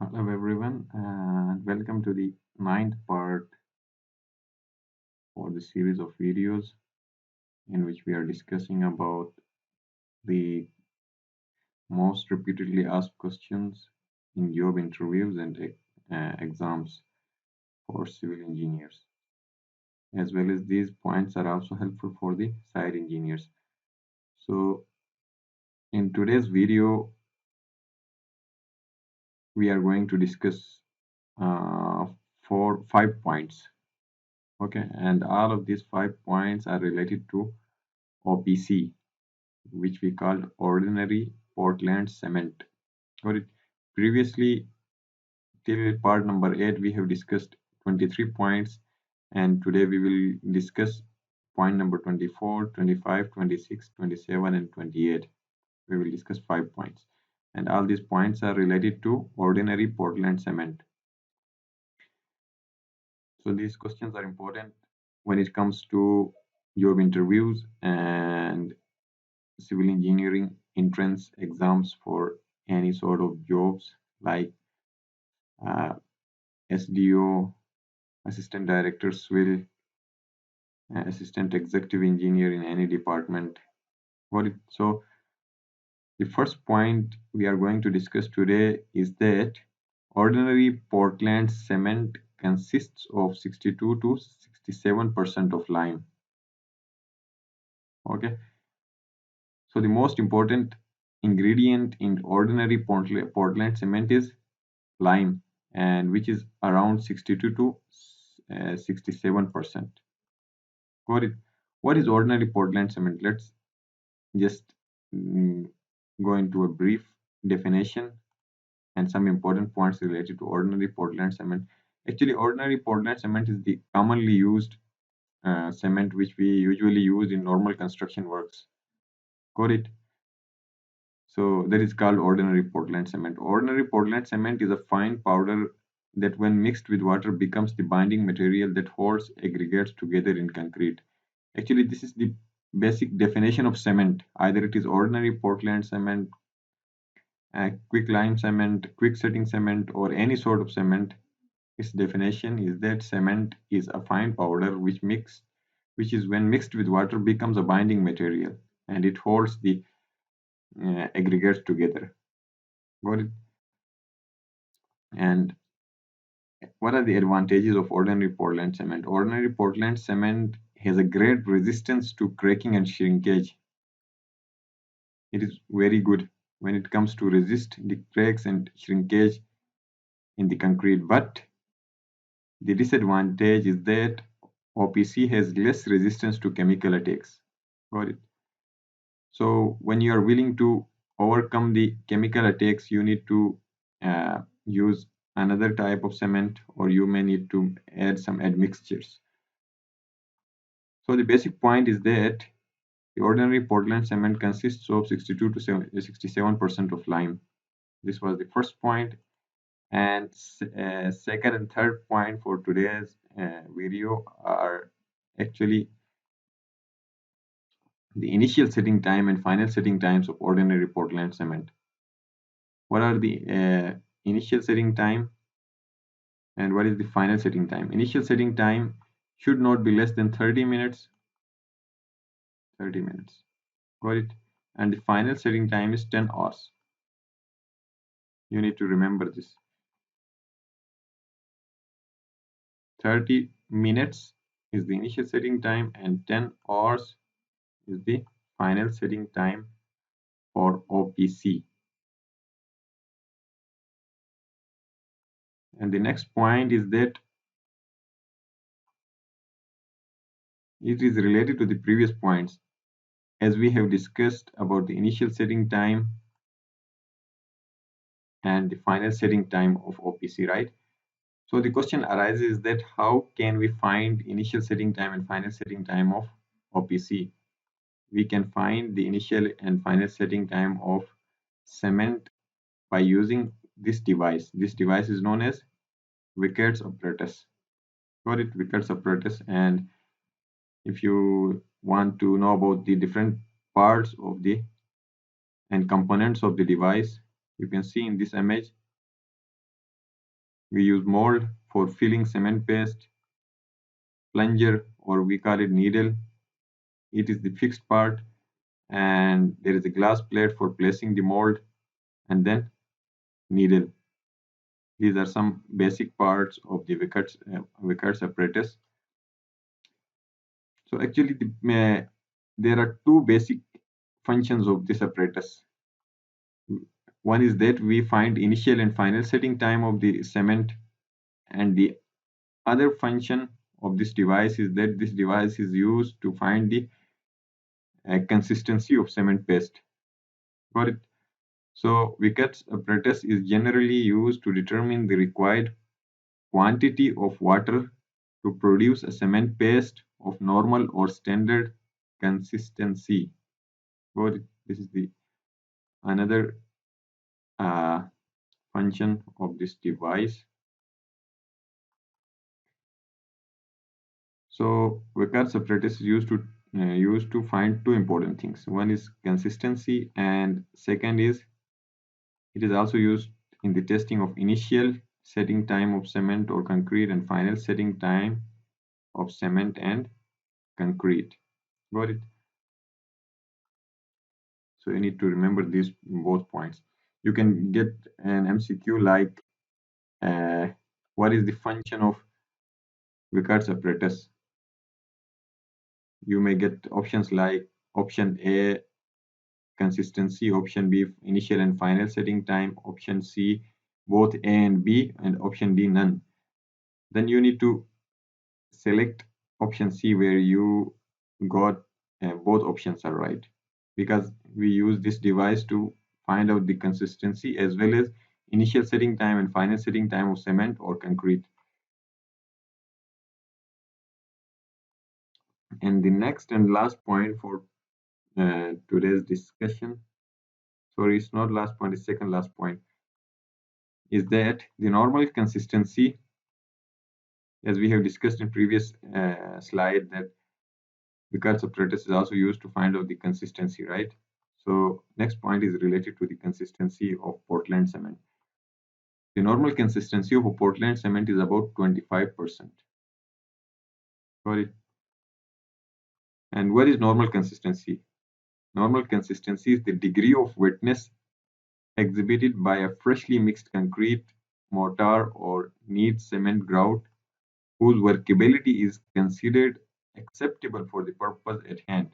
Hello everyone and welcome to the ninth part for the series of videos in which we are discussing about the most repeatedly asked questions in job interviews and exams for civil engineers. As well as these points are also helpful for the site engineers. So in today's video we are going to discuss uh, 5 points. Okay, and all of these 5 points are related to OPC, which we called ordinary Portland cement. Got it? Previously, till part number 8, we have discussed 23 points, and today we will discuss point number 24, 25, 26, 27, and 28. We will discuss 5 points, and all these points are related to ordinary Portland cement. So these questions are important when it comes to job interviews and civil engineering entrance exams for any sort of jobs like uh, SDO, assistant director civil, assistant executive engineer in any department. So the first point we are going to discuss today is that ordinary Portland cement consists of 62 to 67% of lime. Okay, so the most important ingredient in ordinary Portland cement is lime, and which is around 62 to 67%. Got it? What is ordinary Portland cement? Let's just mm, go into a brief definition and some important points related to ordinary Portland cement. Actually, ordinary Portland cement is the commonly used cement which we usually use in normal construction works. Got it? So that is called ordinary Portland cement. Ordinary Portland cement is a fine powder that when mixed with water becomes the binding material that holds aggregates together in concrete. Actually, this is the basic definition of cement. Either it is ordinary Portland cement, quick lime cement, quick setting cement, or any sort of cement. Its definition is that cement is a fine powder which is when mixed with water becomes a binding material and it holds the aggregates together. Got it? And what are the advantages of ordinary Portland cement? Ordinary Portland cement has a great resistance to cracking and shrinkage. It is very good when it comes to resist the cracks and shrinkage in the concrete. But the disadvantage is that OPC has less resistance to chemical attacks. Got it? So when you are willing to overcome the chemical attacks, you need to use another type of cement, or you may need to add some admixtures. So the basic point is that the ordinary Portland cement consists of 62 to 67% of lime. This was the first point. And second and third point for today's video are actually the initial setting time and final setting times of ordinary Portland cement. What are the initial setting time and what is the final setting time? Initial setting time should not be less than 30 minutes. 30 minutes. Got it? And the final setting time is 10 hours. You need to remember this. 30 minutes is the initial setting time and 10 hours is the final setting time for OPC. And the next point is that it is related to the previous points, as we have discussed about the initial setting time and the final setting time of OPC, right? So the question arises that how can we find initial setting time and final setting time of OPC? We can find the initial and final setting time of cement by using this device. This device is known as Vicker's apparatus. Got it? Vicker's apparatus. And if you want to know about the different parts of the and components of the device, you can see in this image We use mold for filling cement paste, plunger, or we call it needle. It is the fixed part, and there is a glass plate for placing the mold, and then needle. These are some basic parts of the Vickers apparatus. So actually, there are two basic functions of this apparatus. One is that we find initial and final setting time of the cement, and the other function of this device is that this device is used to find the consistency of cement paste. Got it? So Vicker's apparatus is generally used to determine the required quantity of water to produce a cement paste of normal or standard consistency. Got it? This is the another uh, function of this device. So Vickers apparatus is used to find two important things. One is consistency, and second is it is also used in the testing of initial setting time of cement or concrete and final setting time of cement and concrete. Got it? So you need to remember these both points. You can get an MCQ like what is the function of Vickers apparatus? You may get options like option A consistency, option B initial and final setting time, option C both A and B, and option D none. Then you need to select option C where you got both options are right, because we use this device to find out the consistency as well as initial setting time and final setting time of cement or concrete. And the next and last point for today's discussion, sorry, it's not last point, it's second last point, is that the normal consistency, as we have discussed in previous slide, that Vickers apparatus is also used to find out the consistency, right? So next point is related to the consistency of Portland cement. The normal consistency of a Portland cement is about 25%. Sorry. And what is normal consistency? Normal consistency is the degree of wetness exhibited by a freshly mixed concrete, mortar, or neat cement grout whose workability is considered acceptable for the purpose at hand.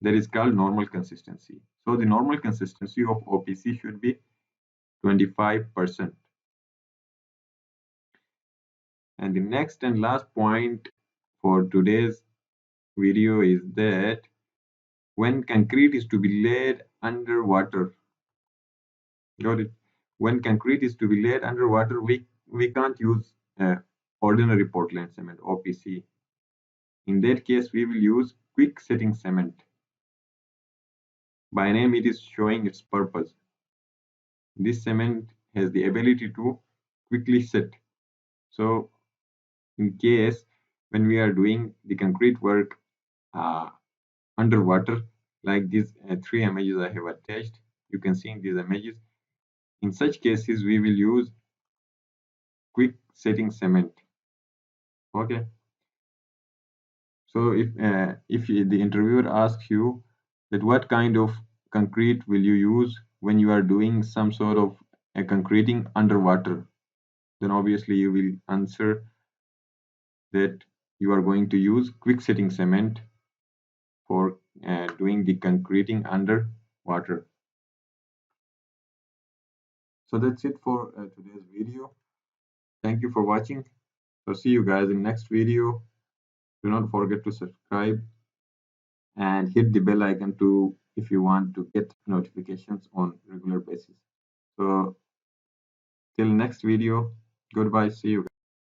That is called normal consistency. So the normal consistency of OPC should be 25%. And the next and last point for today's video is that when concrete is to be laid underwater, got it? When concrete is to be laid underwater, we can't use ordinary Portland cement, OPC. In that case, we will use quick setting cement. By name, it is showing its purpose. This cement has the ability to quickly set. So in case when we are doing the concrete work underwater, like these three images I have attached, you can see in these images, in such cases we will use quick setting cement. Okay, so if the interviewer asks you that what kind of concrete will you use when you are doing some sort of a concreting underwater, then obviously you will answer that you are going to use quick setting cement for doing the concreting underwater. So that's it for today's video. Thank you for watching. So see you guys in next video. Do not forget to subscribe and hit the bell icon to if you want to get notifications on regular basis. So till next video, goodbye. See you guys.